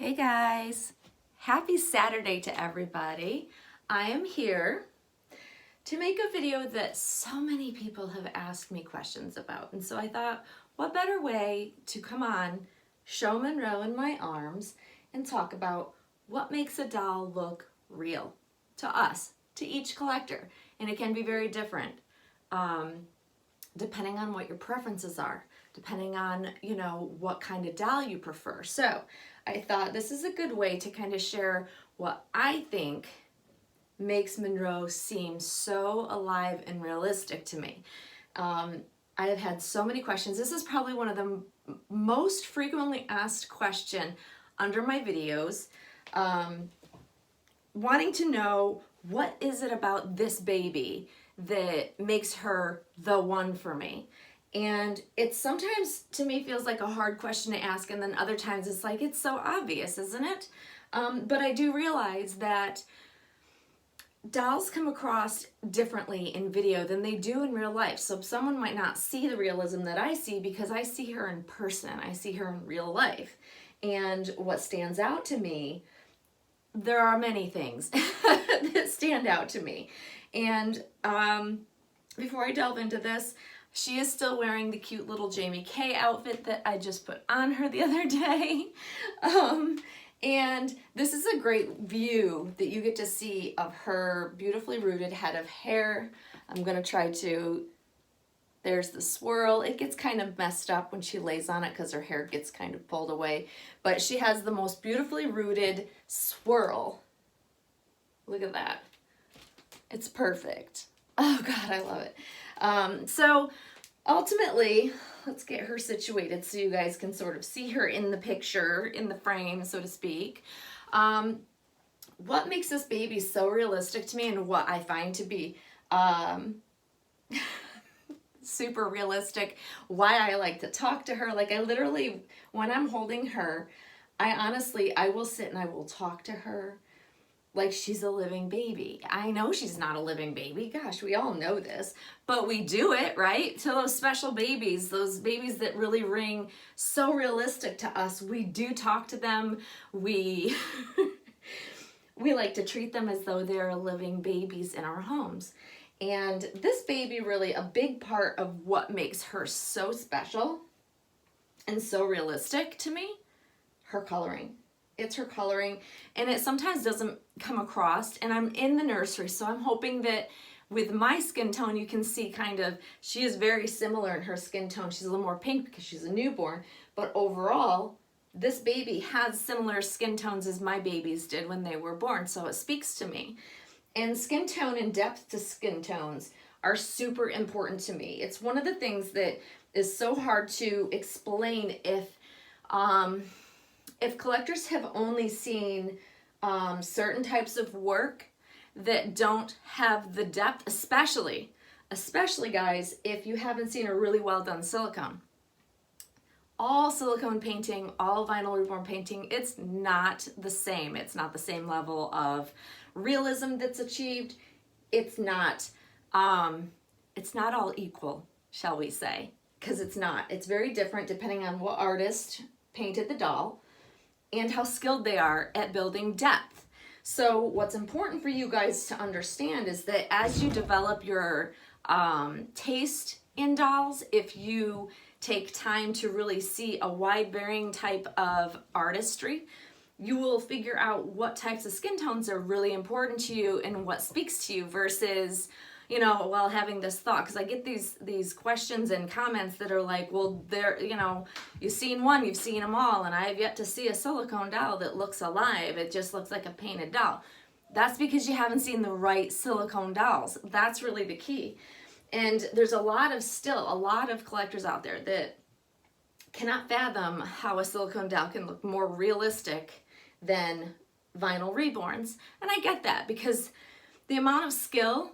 Hey guys, happy Saturday to everybody. I am here to make a video that so many people have asked me questions about. And so I thought, what better way to come on, show Monroe in my arms, and talk about what makes a doll look real to us, to each collector. And it can be very different depending on what your preferences are, depending on, what kind of doll you prefer. So I thought this is a good way to kind of share what I think makes Monroe seem so alive and realistic to me. I have had so many questions. This is probably one of the most frequently asked question under my videos, wanting to know, what is it about this baby that makes her the one for me? And it sometimes to me feels like a hard question to ask, and then other times it's like, it's so obvious, isn't it? But I do realize that dolls come across differently in video than they do in real life. So someone might not see the realism that I see because I see her in person. I see her in real life. And what stands out to me, there are many things that stand out to me. And before I delve into this, she is still wearing the cute little Jamie Kay outfit that I just put on her the other day. And this is a great view that you get to see of her beautifully rooted head of hair. I'm gonna try to, there's the swirl. It gets kind of messed up when she lays on it because her hair gets kind of pulled away. But she has the most beautifully rooted swirl. Look at that. It's perfect. Oh God, I love it. So ultimately, let's get her situated so you guys can sort of see her in the picture, in the frame, so to speak. What makes this baby so realistic to me, and what I find to be super realistic, why I like to talk to her. Like, I literally, when I'm holding her, I will sit and I will talk to her like she's a living baby. I know she's not a living baby. Gosh, we all know this, but we do it, right? To those special babies, those babies that really ring so realistic to us, we do talk to them. We we like to treat them as though they're living babies in our homes. And this baby, really a big part of what makes her so special and so realistic to me, her coloring. It's her coloring, and it sometimes doesn't come across, and I'm in the nursery, so I'm hoping that with my skin tone you can see kind of, she is very similar in her skin tone. She's a little more pink because she's a newborn, but overall this baby has similar skin tones as my babies did when they were born, so it speaks to me. And skin tone and depth to skin tones are super important to me. It's one of the things that is so hard to explain if collectors have only seen certain types of work that don't have the depth, especially guys, if you haven't seen a really well done silicone. All silicone painting, all vinyl reborn painting, it's not the same. It's not the same level of realism that's achieved. It's not all equal, shall we say, because it's not. It's very different depending on what artist painted the doll and how skilled they are at building depth. So what's important for you guys to understand is that as you develop your taste in dolls, if you take time to really see a wide varying type of artistry, you will figure out what types of skin tones are really important to you and what speaks to you versus, while having this thought, because I get these questions and comments that are like, well, you've seen one, you've seen them all, and I have yet to see a silicone doll that looks alive. It just looks like a painted doll. That's because you haven't seen the right silicone dolls. That's really the key. And there's a lot of collectors out there that cannot fathom how a silicone doll can look more realistic than vinyl reborns. And I get that, because the amount of skill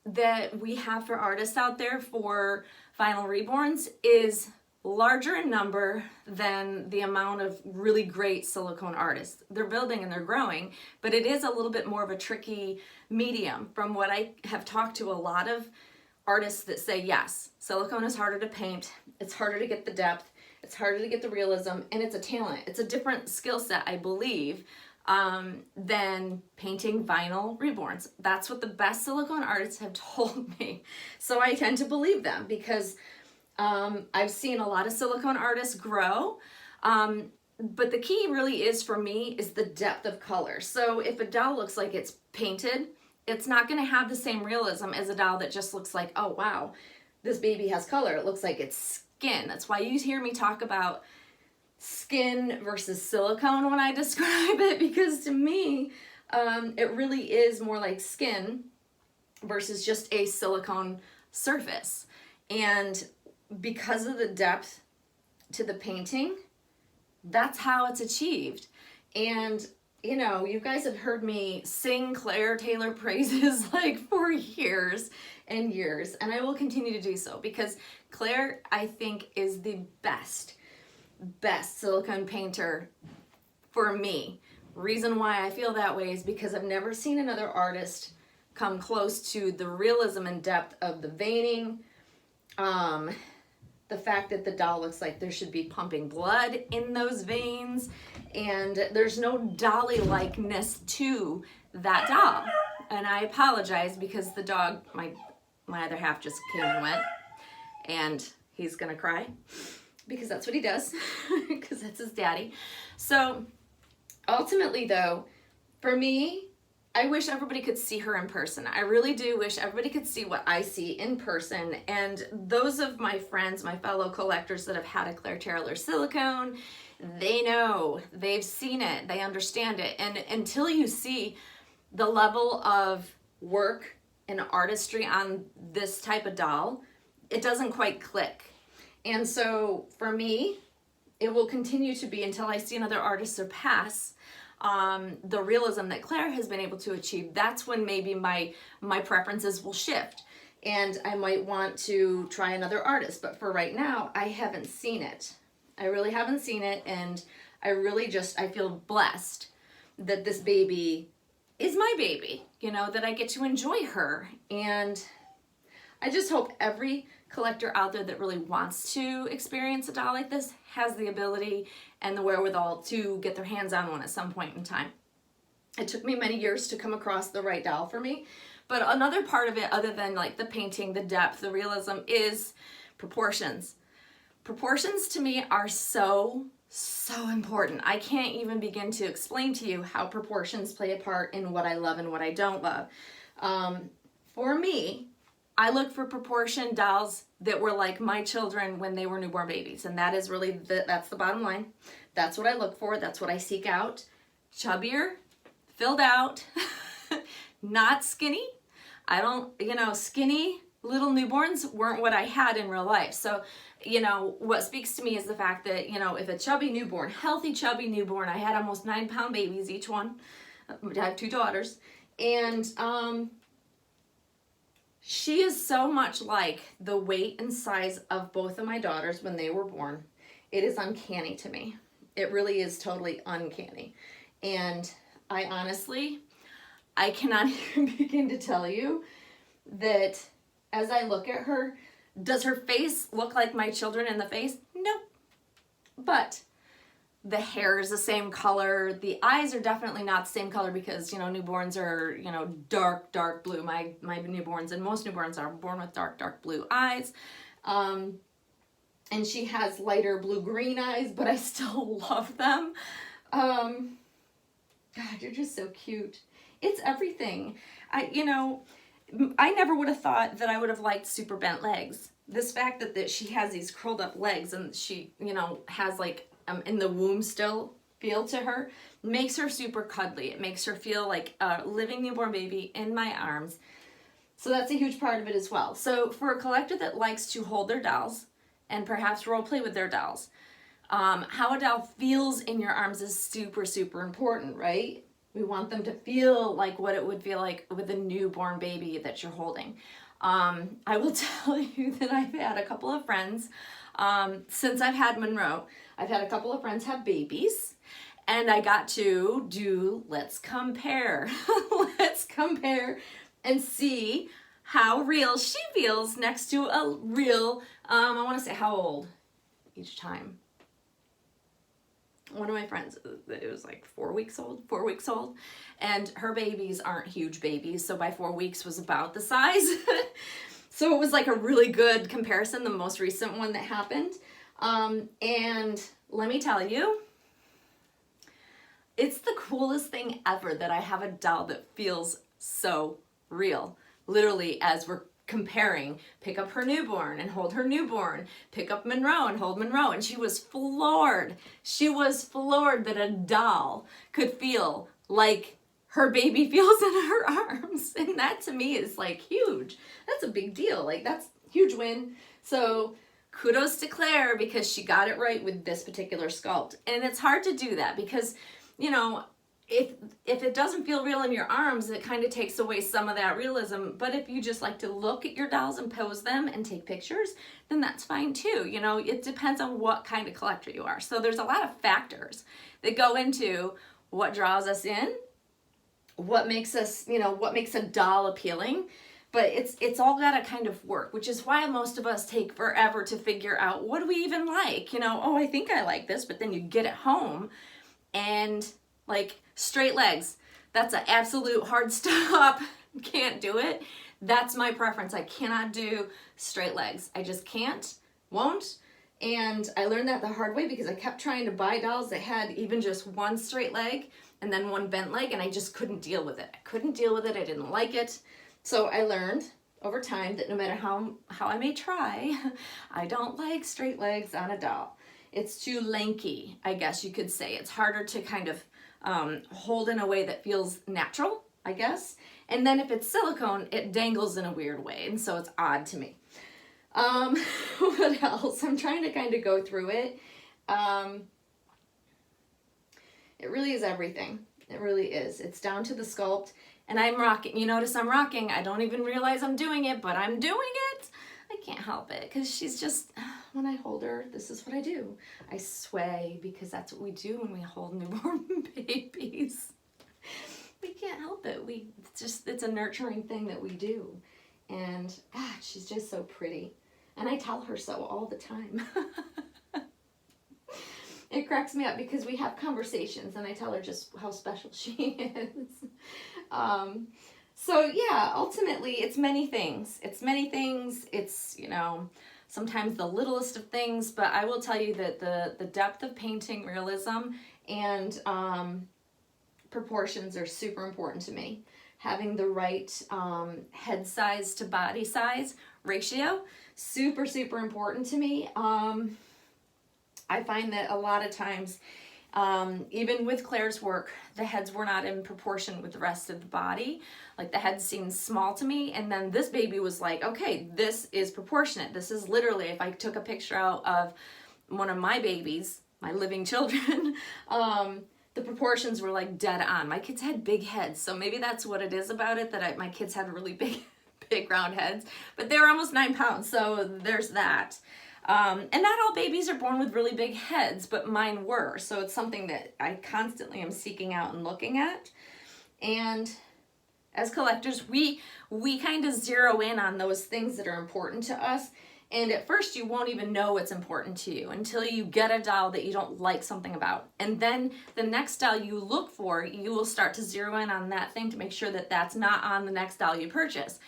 that we have for artists out there for vinyl reborns is larger in number than the amount of really great silicone artists. They're building and they're growing, but it is a little bit more of a tricky medium. From what I have talked to a lot of artists that say, yes, silicone is harder to paint, it's harder to get the depth, It's harder to get the realism, and it's a talent. It's a different skill set, I believe, than painting vinyl reborns. That's what the best silicone artists have told me. So I tend to believe them because I've seen a lot of silicone artists grow. But the key really is, for me, is the depth of color. So if a doll looks like it's painted, it's not going to have the same realism as a doll that just looks like, oh wow, this baby has color. It looks like it's skin. That's why you hear me talk about skin versus silicone when I describe it, because to me, it really is more like skin versus just a silicone surface. And because of the depth to the painting, that's how it's achieved. And you know, you guys have heard me sing Claire Taylor praises like for years and years, and I will continue to do so because Claire, I think, is the best silicone painter for me. Reason why I feel that way is because I've never seen another artist come close to the realism and depth of the veining, the fact that the doll looks like there should be pumping blood in those veins, and there's no dolly-likeness to that doll. And I apologize because the dog, my other half, just came and went, and he's gonna cry because that's what he does, because that's his daddy. So ultimately though, for me, I wish everybody could see her in person. I really do wish everybody could see what I see in person. And those of my friends, my fellow collectors that have had a Claire Taylor silicone, they know, they've seen it, they understand it. And until you see the level of work and artistry on this type of doll, it doesn't quite click. And so for me, it will continue to be until I see another artist surpass the realism that Claire has been able to achieve. That's when maybe my preferences will shift and I might want to try another artist. But for right now, I haven't seen it. I really haven't seen it, and I really I feel blessed that this baby is my baby, you know, that I get to enjoy her. And I just hope every collector out there that really wants to experience a doll like this has the ability and the wherewithal to get their hands on one at some point in time. It took me many years to come across the right doll for me, but another part of it, other than like the painting, the depth, the realism, is proportions. Proportions to me are so important. I can't even begin to explain to you how proportions play a part in what I love and what I don't love. For me, I look for proportion dolls that were like my children when they were newborn babies. And that is really, that's the bottom line. That's what I look for. That's what I seek out. Chubbier, filled out, not skinny. I don't, you know, skinny little newborns weren't what I had in real life. So, you know, what speaks to me is the fact that, you know, if a chubby newborn, healthy chubby newborn, I had almost 9-pound babies, each one. I have 2 daughters. And, she is so much like the weight and size of both of my daughters when they were born. It is uncanny to me. It really is totally uncanny. And I honestly, I cannot even begin to tell you that as I look at her, does her face look like my children in the face? No. But the hair is the same color. The eyes are definitely not the same color because, you know, newborns are, you know, dark blue. My newborns and most newborns are born with dark blue eyes. And she has lighter blue-green eyes, but I still love them. God, you're just so cute. It's everything. You know, I never would have thought that I would have liked super bent legs. This fact that she has these curled up legs and she, you know, has like in the womb still feel to her, makes her super cuddly. It makes her feel like a living newborn baby in my arms. So that's a huge part of it as well. So for a collector that likes to hold their dolls and perhaps role play with their dolls, how a doll feels in your arms is super important, right? We want them to feel like what it would feel like with a newborn baby that you're holding. I will tell you that I've had a couple of friends, since I've had Monroe, I've had a couple of friends have babies, and I got to do let's compare. Let's compare and see how real she feels next to a real, I want to say how old each time. one of my friends, it was like 4 weeks old, and her babies aren't huge babies, so by 4 weeks was about the size. So it was like a really good comparison, the most recent one that happened. And let me tell you, it's the coolest thing ever that I have a doll that feels so real. Literally, as we're comparing, pick up her newborn and hold her newborn, pick up Monroe and hold Monroe. And she was floored. She was floored that a doll could feel like her baby feels in her arms. And that to me is like huge. That's a big deal. Like, that's a huge win. So kudos to Claire, because she got it right with this particular sculpt. And it's hard to do that because, you know, if it doesn't feel real in your arms, it kind of takes away some of that realism. But if you just like to look at your dolls and pose them and take pictures, then that's fine too. You know, it depends on what kind of collector you are. So there's a lot of factors that go into what draws us in, what makes us, you know, what makes a doll appealing. But it's all got to kind of work, which is why most of us take forever to figure out, what do we even like? You know, oh, I think I like this, but then you get it home and like straight legs, that's an absolute hard stop. Can't do it. That's my preference. I cannot do straight legs. I just can't, won't. And I learned that the hard way because I kept trying to buy dolls that had even just one straight leg and then one bent leg, and I just couldn't deal with it. I couldn't deal with it. I didn't like it. So I learned over time that no matter how I may try, I don't like straight legs on a doll. It's too lanky, I guess you could say. It's harder to kind of hold in a way that feels natural, I guess. And then if it's silicone, it dangles in a weird way, and so it's odd to me. What else? I'm trying to kind of go through it. It really is everything. It really is. It's down to the sculpt. And I'm rocking. You notice I'm rocking. I don't even realize I'm doing it, but I'm doing it. I can't help it because she's just, when I hold her, this is what I do. I sway because that's what we do when we hold newborn babies. We can't help it. It's a nurturing thing that we do. And God, she's just so pretty. And I tell her so all the time. It cracks me up because we have conversations and I tell her just how special she is. So yeah, ultimately it's many things. It's, you know, sometimes the littlest of things, but I will tell you that the depth of painting, realism, and proportions are super important to me. Having the right head size to body size ratio, super, super important to me. I find that a lot of times, even with Claire's work, the heads were not in proportion with the rest of the body. Like the head seemed small to me, and then this baby was like, okay, this is proportionate. This is literally, if I took a picture out of one of my babies, my living children, the proportions were like dead on. My kids had big heads, so maybe that's what it is about it, that my kids had really big round heads, but they were almost 9 pounds, so there's that. And not all babies are born with really big heads, but mine were. So it's something that I constantly am seeking out and looking at. And as collectors, we kind of zero in on those things that are important to us. And at first you won't even know what's important to you until you get a doll that you don't like something about. And then the next doll you look for, you will start to zero in on that thing to make sure that that's not on the next doll you purchase.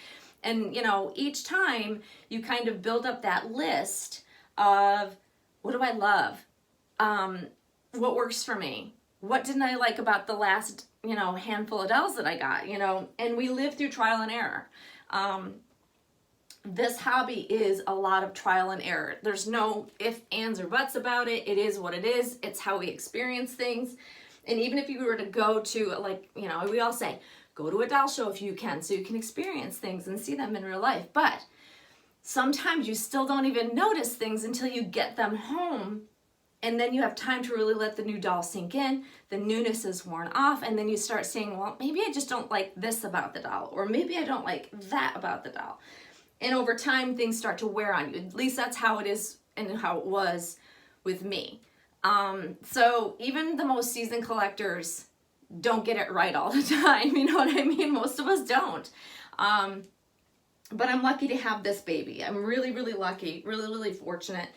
And, you know, each time you kind of build up that list of, what do I love? What works for me? What didn't I like about the last, you know, handful of dolls that I got, you know? And we live through trial and error. This hobby is a lot of trial and error. There's no ifs, ands, or buts about it. It is what it is. It's how we experience things. And even if you were to go to, like, you know, we all say, go to a doll show if you can, so you can experience things and see them in real life. But sometimes you still don't even notice things until you get them home, and then you have time to really let the new doll sink in. The newness is worn off, and then you start saying, well, maybe I just don't like this about the doll, or maybe I don't like that about the doll. And over time, things start to wear on you. At least that's how it is and how it was with me. So even the most seasoned collectors don't get it right all the time. You know what I mean? Most of us don't. But I'm lucky to have this baby. I'm really, really lucky, really, really fortunate.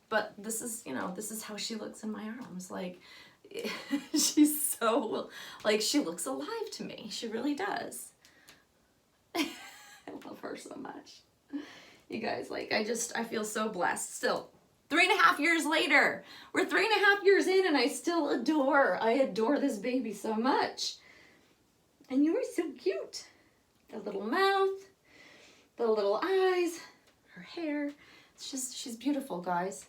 but this is, you know, this is how she looks in my arms. Like, she's so, like, she looks alive to me. She really does. I love her so much. You guys, like, I feel so blessed. Still, 3.5 years later, we're 3.5 years in, and I still I adore this baby so much. And you are so cute. The little mouth, the little eyes, her hair. It's just, she's beautiful, guys.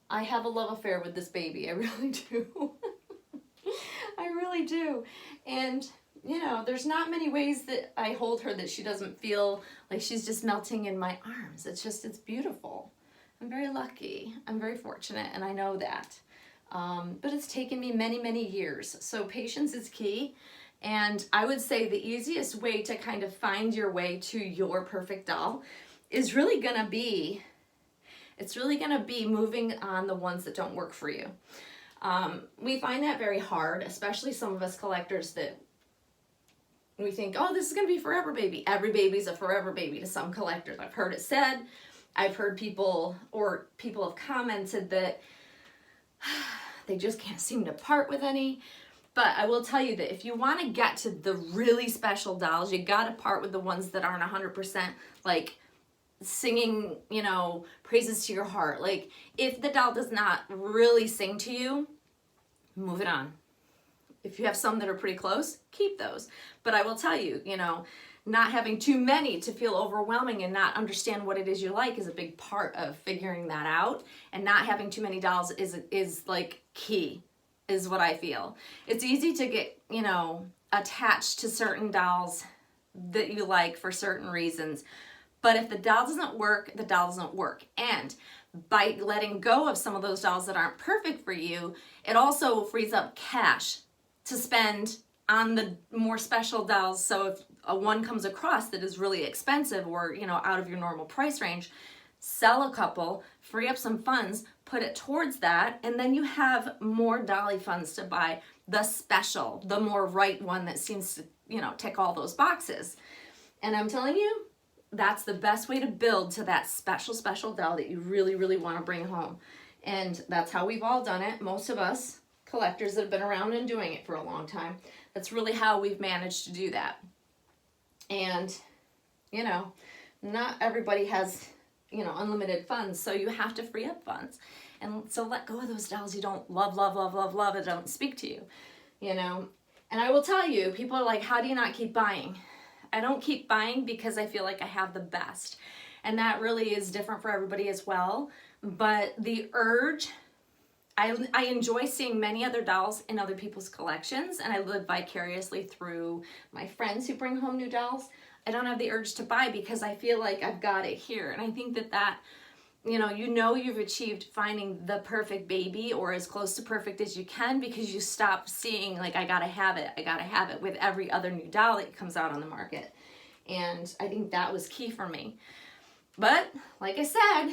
I have a love affair with this baby. I really do. I really do. And, you know, there's not many ways that I hold her that she doesn't feel like she's just melting in my arms. It's just, it's beautiful. I'm very lucky. I'm very fortunate, and I know that. But it's taken me many, many years. So patience is key. And I would say the easiest way to kind of find your way to your perfect doll is really going to be, it's really going to be moving on the ones that don't work for you. We find that very hard, especially some of us collectors that we think, oh, this is going to be forever baby. Every baby's a forever baby to some collectors. I've heard it said. I've heard people have commented that they just can't seem to part with any. But I will tell you that if you want to get to the really special dolls, you got to part with the ones that aren't 100% like singing, you know, praises to your heart. Like, if the doll does not really sing to you, move it on. If you have some that are pretty close, keep those. But I will tell you, you know, not having too many to feel overwhelming and not understand what it is you like is a big part of figuring that out. And not having too many dolls is like key, is what I feel. It's easy to get, you know, attached to certain dolls that you like for certain reasons. But if the doll doesn't work, the doll doesn't work. And by letting go of some of those dolls that aren't perfect for you, it also frees up cash to spend on the more special dolls. So if a one comes across that is really expensive or, you know, out of your normal price range, sell a couple, free up some funds, put it towards that, and then you have more dolly funds to buy the special, the more right one that seems to, you know, tick all those boxes. And I'm telling you, that's the best way to build to that special doll that you really, really want to bring home. And that's how we've all done it. Most of us collectors that have been around and doing it for a long time, that's really how we've managed to do that. And, you know, not everybody has, you know, unlimited funds, so you have to free up funds. And so let go of those dolls you don't love, and don't speak to you, you know. And I will tell you, people are like, how do you not keep buying? I don't keep buying because I feel like I have the best. And that really is different for everybody as well. But the urge, I enjoy seeing many other dolls in other people's collections, and I live vicariously through my friends who bring home new dolls. I don't have the urge to buy because I feel like I've got it here. And I think that you know you've achieved finding the perfect baby or as close to perfect as you can because you stop seeing like, I gotta have it with every other new doll that comes out on the market. And I think that was key for me. But like I said,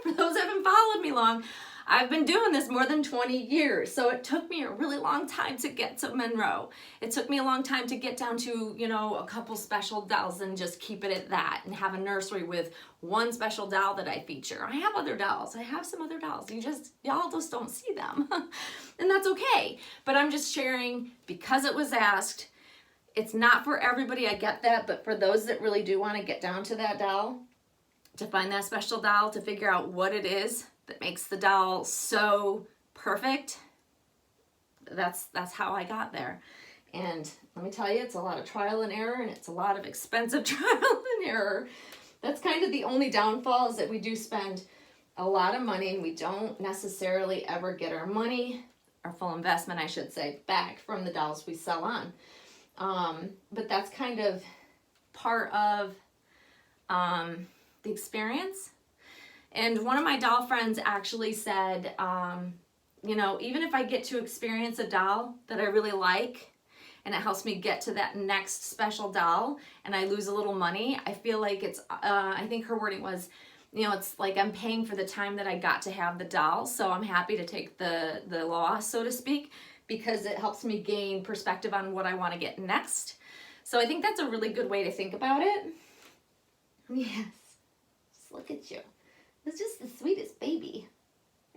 for those that haven't followed me long, I've been doing this more than 20 years. So it took me a really long time to get to Monroe. It took me a long time to get down to, you know, a couple special dolls and just keep it at that and have a nursery with one special doll that I feature. I have other dolls. I have some other dolls. Y'all just don't see them. And that's okay. But I'm just sharing because it was asked. It's not for everybody, I get that, but for those that really do want to get down to that doll, to find that special doll, to figure out what it is that makes the doll so perfect, that's how I got there. And let me tell you, it's a lot of trial and error, and it's a lot of expensive trial and error. That's kind of the only downfall, is that we do spend a lot of money and we don't necessarily ever get our money, our full investment, I should say, back from the dolls we sell on. But that's kind of part of the experience. And one of my doll friends actually said, you know, even if I get to experience a doll that I really like and it helps me get to that next special doll and I lose a little money, I feel like it's, I think her wording was, you know, it's like I'm paying for the time that I got to have the doll. So I'm happy to take the loss, so to speak, because it helps me gain perspective on what I want to get next. So I think that's a really good way to think about it. Yes, just look at you. It's just the sweetest baby.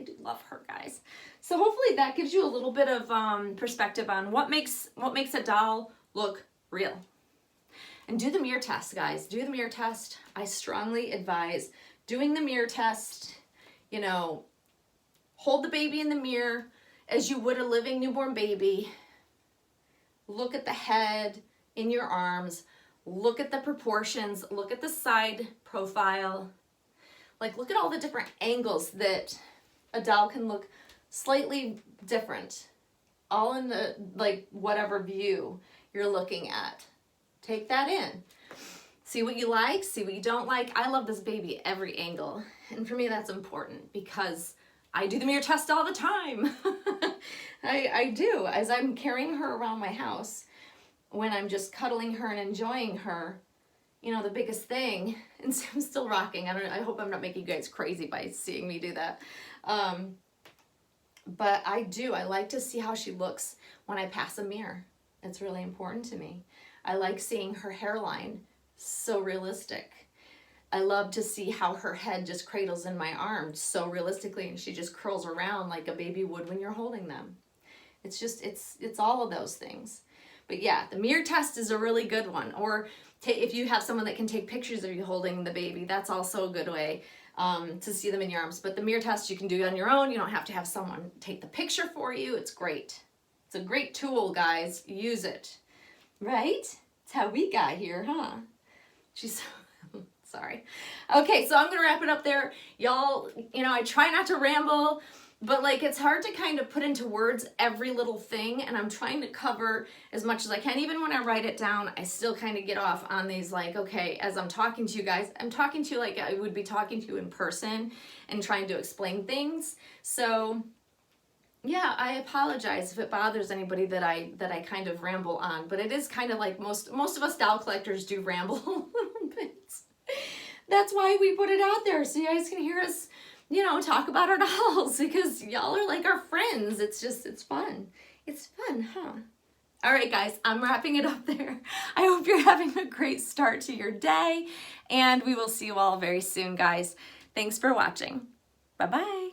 I do love her, guys. So hopefully that gives you a little bit of perspective on what makes a doll look real. And do the mirror test, guys. Do the mirror test. I strongly advise doing the mirror test. You know, hold the baby in the mirror as you would a living newborn baby. Look at the head in your arms. Look at the proportions. Look at the side profile. Like, look at all the different angles that a doll can look slightly different. All in the, like, whatever view you're looking at. Take that in. See what you like, see what you don't like. I love this baby every angle. And for me, that's important because I do the mirror test all the time. I do. As I'm carrying her around my house, when I'm just cuddling her and enjoying her, you know, the biggest thing, and I'm still rocking. I hope I'm not making you guys crazy by seeing me do that. But I like to see how she looks when I pass a mirror. It's really important to me. I like seeing her hairline, so realistic. I love to see how her head just cradles in my arm so realistically, and she just curls around like a baby would when you're holding them. It's just, it's all of those things. But yeah, the mirror test is a really good one. Or if you have someone that can take pictures of you holding the baby, that's also a good way to see them in your arms. But the mirror test you can do on your own. You don't have to have someone take the picture for you. It's great. It's a great tool, guys. Use it. Right? That's how we got here, huh? She's... Sorry. Okay, so I'm going to wrap it up there. Y'all, you know, I try not to ramble, but like it's hard to kind of put into words every little thing, and I'm trying to cover as much as I can. Even when I write it down, I still kind of get off on these like, okay, as I'm talking to you guys, I'm talking to you like I would be talking to you in person and trying to explain things. So yeah, I apologize if it bothers anybody that I kind of ramble on, but it is kind of like most of us doll collectors do ramble a little bit. That's why we put it out there, so you guys can hear us, you know, talk about our dolls, because y'all are like our friends. It's just, it's fun. It's fun, huh? All right, guys, I'm wrapping it up there. I hope you're having a great start to your day, and we will see you all very soon, guys. Thanks for watching. Bye-bye.